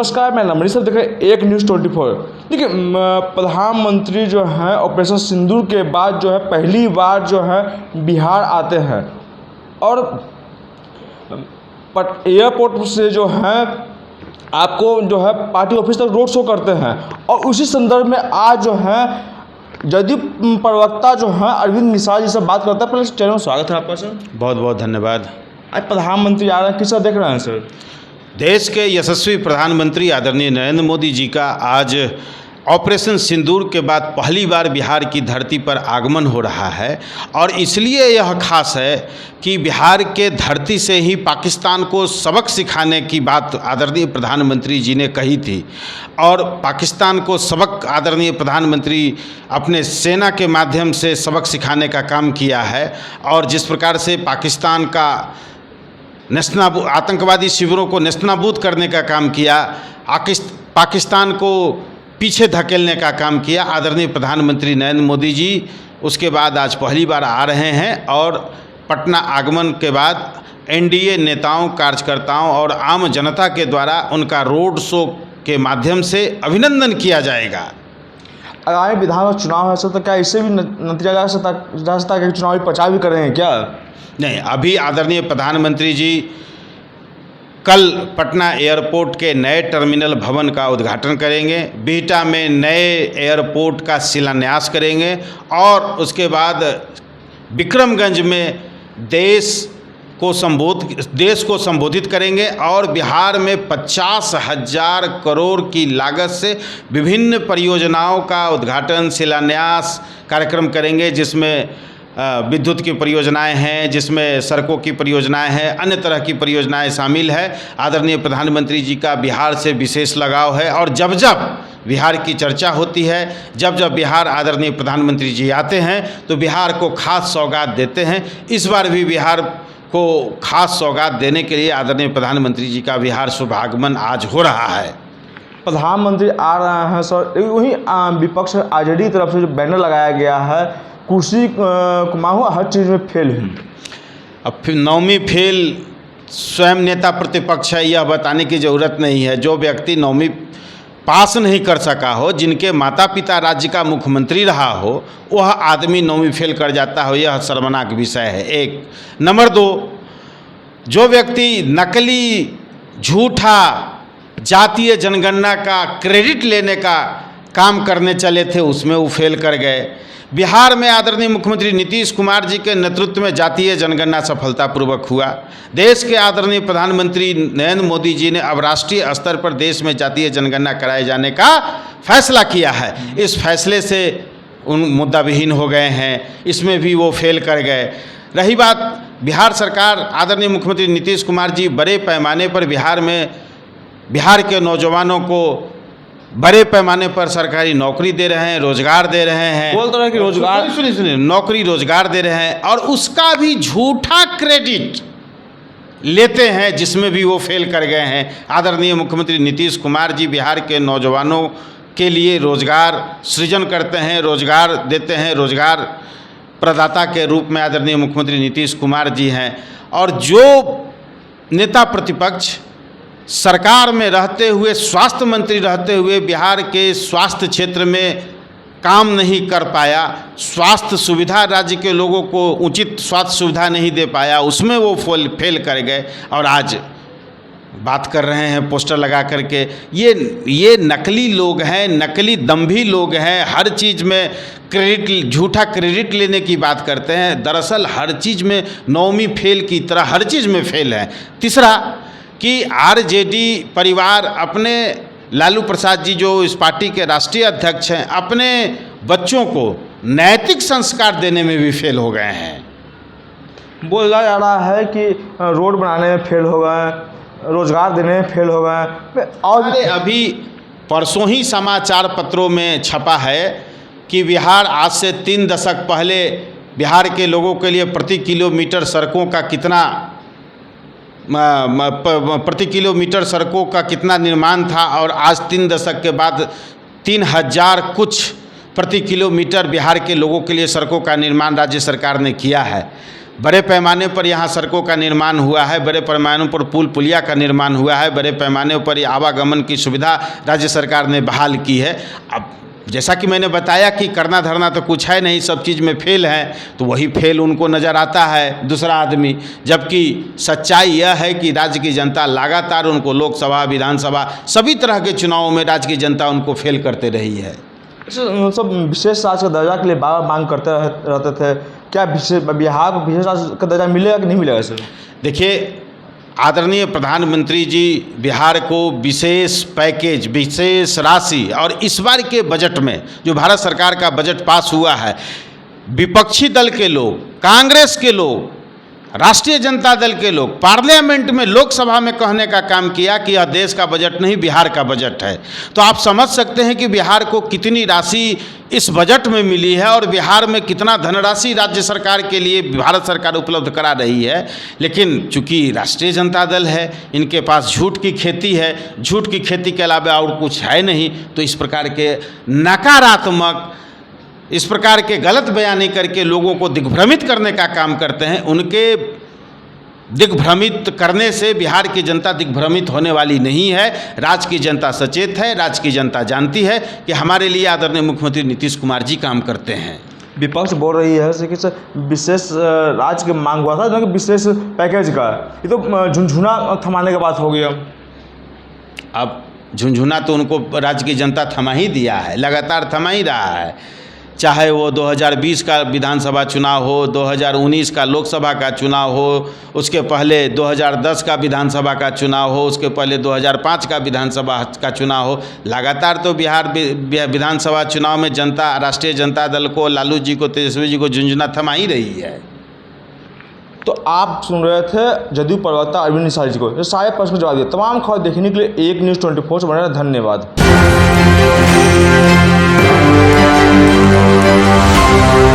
नमस्कार, मैं नमनी सर, देख रहे हैं एक न्यूज़ 24। देखिए, प्रधानमंत्री जो हैं ऑपरेशन सिंदूर के बाद जो है पहली बार जो है बिहार आते हैं और एयरपोर्ट से जो है आपको जो है पार्टी ऑफिस तक रोड शो करते हैं। और उसी संदर्भ में आज जो है जदयू प्रवक्ता जो हैं अरविंद निषाद जी से बात करता है। पहले चैनल में स्वागत है आपका सर। बहुत बहुत धन्यवाद। आज प्रधानमंत्री आ रहे हैं, किस देख रहे हैं सर? देश के यशस्वी प्रधानमंत्री आदरणीय नरेंद्र मोदी जी का आज ऑपरेशन सिंदूर के बाद पहली बार बिहार की धरती पर आगमन हो रहा है। और इसलिए यह खास है कि बिहार के धरती से ही पाकिस्तान को सबक सिखाने की बात आदरणीय प्रधानमंत्री जी ने कही थी। और पाकिस्तान को सबक आदरणीय प्रधानमंत्री अपने सेना के माध्यम से सबक सिखाने का काम किया है। और जिस प्रकार से पाकिस्तान का आतंकवादी शिविरों को नेस्तनाबूद करने का काम किया, पाकिस्तान को पीछे धकेलने का काम किया आदरणीय प्रधानमंत्री नरेंद्र मोदी जी, उसके बाद आज पहली बार आ रहे हैं। और पटना आगमन के बाद एनडीए नेताओं, कार्यकर्ताओं और आम जनता के द्वारा उनका रोड शो के माध्यम से अभिनंदन किया जाएगा। आगामी विधानसभा चुनाव है सर, तो क्या इससे भी नतीजा जा सकता है कि चुनावी प्रचार भी करेंगे क्या? नहीं, अभी आदरणीय प्रधानमंत्री जी कल पटना एयरपोर्ट के नए टर्मिनल भवन का उद्घाटन करेंगे, बिहटा में नए एयरपोर्ट का शिलान्यास करेंगे और उसके बाद विक्रमगंज में देश को संबोधित करेंगे। और बिहार में 50,000 करोड़ की लागत से विभिन्न परियोजनाओं का उद्घाटन, शिलान्यास कार्यक्रम करेंगे, जिसमें विद्युत की परियोजनाएं हैं, जिसमें सड़कों की परियोजनाएं हैं, अन्य तरह की परियोजनाएं शामिल है। आदरणीय प्रधानमंत्री जी का बिहार से विशेष लगाव है और जब जब बिहार की चर्चा होती है, जब जब बिहार आदरणीय प्रधानमंत्री जी आते हैं तो बिहार को खास सौगात देते हैं। इस बार भी बिहार को खास सौगात देने के लिए आदरणीय प्रधानमंत्री जी का बिहार शुभागमन आज हो रहा है। प्रधानमंत्री आ रहे हैं सर, वहीं विपक्ष आरजेडी की तरफ से जो बैनर लगाया गया है, कुर्सी कुमाऊँ हर चीज़ में फेल हुई। अब फिर नौवीं फेल स्वयं नेता प्रतिपक्ष है, यह बताने की ज़रूरत नहीं है। जो व्यक्ति नौवीं पास नहीं कर सका हो, जिनके माता पिता राज्य का मुख्यमंत्री रहा हो, वह आदमी नौवीं फेल कर जाता हो, यह शर्मनाक विषय है। एक नंबर 2, जो व्यक्ति नकली झूठा जातीय जनगणना का क्रेडिट लेने का काम करने चले थे, उसमें वो फेल कर गए। बिहार में आदरणीय मुख्यमंत्री नीतीश कुमार जी के नेतृत्व में जातीय जनगणना सफलतापूर्वक हुआ। देश के आदरणीय प्रधानमंत्री नरेंद्र मोदी जी ने अब राष्ट्रीय स्तर पर देश में जातीय जनगणना कराए जाने का फैसला किया है। इस फैसले से उन मुद्दा विहीन हो गए हैं, इसमें भी वो फेल कर गए। रही बात बिहार सरकार, आदरणीय मुख्यमंत्री नीतीश कुमार जी बड़े पैमाने पर बिहार के नौजवानों को बड़े पैमाने पर सरकारी नौकरी दे रहे हैं, रोजगार दे रहे हैं। बोल तो रहे कि रोजगार, सुनिए, नौकरी रोजगार दे रहे हैं और उसका भी झूठा क्रेडिट लेते हैं, जिसमें भी वो फेल कर गए हैं। आदरणीय मुख्यमंत्री नीतीश कुमार जी बिहार के नौजवानों के लिए रोजगार सृजन करते हैं, रोजगार देते हैं, रोजगार प्रदाता के रूप में आदरणीय मुख्यमंत्री नीतीश कुमार जी हैं। और जो नेता प्रतिपक्ष सरकार में रहते हुए, स्वास्थ्य मंत्री रहते हुए बिहार के स्वास्थ्य क्षेत्र में काम नहीं कर पाया, स्वास्थ्य सुविधा राज्य के लोगों को उचित स्वास्थ्य सुविधा नहीं दे पाया, उसमें वो फेल कर गए। और आज बात कर रहे हैं पोस्टर लगा करके। ये नकली लोग हैं, नकली दम्भी लोग हैं, हर चीज़ में झूठा क्रेडिट लेने की बात करते हैं। दरअसल हर चीज़ में नौवीं फेल की तरह हर चीज़ में फेल है। तीसरा कि आरजेडी परिवार अपने लालू प्रसाद जी, जो इस पार्टी के राष्ट्रीय अध्यक्ष हैं, अपने बच्चों को नैतिक संस्कार देने में भी फेल हो गए हैं। बोला जा रहा है कि रोड बनाने में फेल हो गए, रोजगार देने में फेल हो गए। और अभी परसों ही समाचार पत्रों में छपा है कि बिहार आज से 3 दशक पहले बिहार के लोगों के लिए प्रति किलोमीटर सड़कों का कितना निर्माण था, और आज 3 दशक के बाद 3000 कुछ प्रति किलोमीटर बिहार के लोगों के लिए सड़कों का निर्माण राज्य सरकार ने किया है। बड़े पैमाने पर यहाँ सड़कों का निर्माण हुआ है, बड़े पैमाने पर पुल पुलिया का निर्माण हुआ है, बड़े पैमाने पर आवागमन की सुविधा राज्य सरकार ने बहाल की है। अब जैसा कि मैंने बताया कि करना धरना तो कुछ है नहीं, सब चीज़ में फेल है, तो वही फेल उनको नज़र आता है दूसरा आदमी, जबकि सच्चाई यह है कि राज्य की जनता लगातार उनको लोकसभा विधानसभा सभी तरह के चुनावों में राज्य की जनता उनको फेल करते रही है। सब विशेष राज्य का दर्जा के लिए बार बार मांग करते रहते थे, क्या बिहार को विशेष राज्य का दर्जा मिलेगा कि नहीं मिलेगा सर? देखिए, आदरणीय प्रधानमंत्री जी बिहार को विशेष पैकेज, विशेष राशि, और इस बार के बजट में जो भारत सरकार का बजट पास हुआ है, विपक्षी दल के लोग, कांग्रेस के लोग, राष्ट्रीय जनता दल के लोग पार्लियामेंट में, लोकसभा में कहने का काम किया कि यह देश का बजट नहीं बिहार का बजट है। तो आप समझ सकते हैं कि बिहार को कितनी राशि इस बजट में मिली है और बिहार में कितना धनराशि राज्य सरकार के लिए भारत सरकार उपलब्ध करा रही है। लेकिन चूंकि राष्ट्रीय जनता दल है, इनके पास झूठ की खेती है, झूठ की खेती के अलावा और कुछ है नहीं, तो इस प्रकार के नकारात्मक, इस प्रकार के गलत बयानी करके लोगों को दिग्भ्रमित करने का काम करते हैं। उनके दिग्भ्रमित करने से बिहार की जनता दिग्भ्रमित होने वाली नहीं है। राज्य की जनता सचेत है, राज्य की जनता जानती है कि हमारे लिए आदरणीय मुख्यमंत्री नीतीश कुमार जी काम करते हैं। विपक्ष बोल रही है कि सर विशेष राज्य की मांग हुआ था, जो कि विशेष पैकेज का, ये तो झुनझुना थमाने के बाद हो गया। अब झुनझुना तो उनको राज्य की जनता थमा ही दिया है, लगातार थमा ही रहा है, चाहे वो 2020 का विधानसभा चुनाव हो, 2019 का लोकसभा का चुनाव हो, उसके पहले 2010 का विधानसभा का चुनाव हो, उसके पहले 2005 का विधानसभा का चुनाव हो। लगातार तो बिहार विधानसभा चुनाव में जनता, राष्ट्रीय जनता दल को, लालू जी को, तेजस्वी जी को झुंझुना थमा ही रही है। तो आप सुन रहे थे जदयू प्रवक्ता अरविंद निशाद जी को, ये सारे प्रश्न जवाब दिए। तमाम खबर देखने के लिए एक न्यूज़ 24 से बने रहें। धन्यवाद।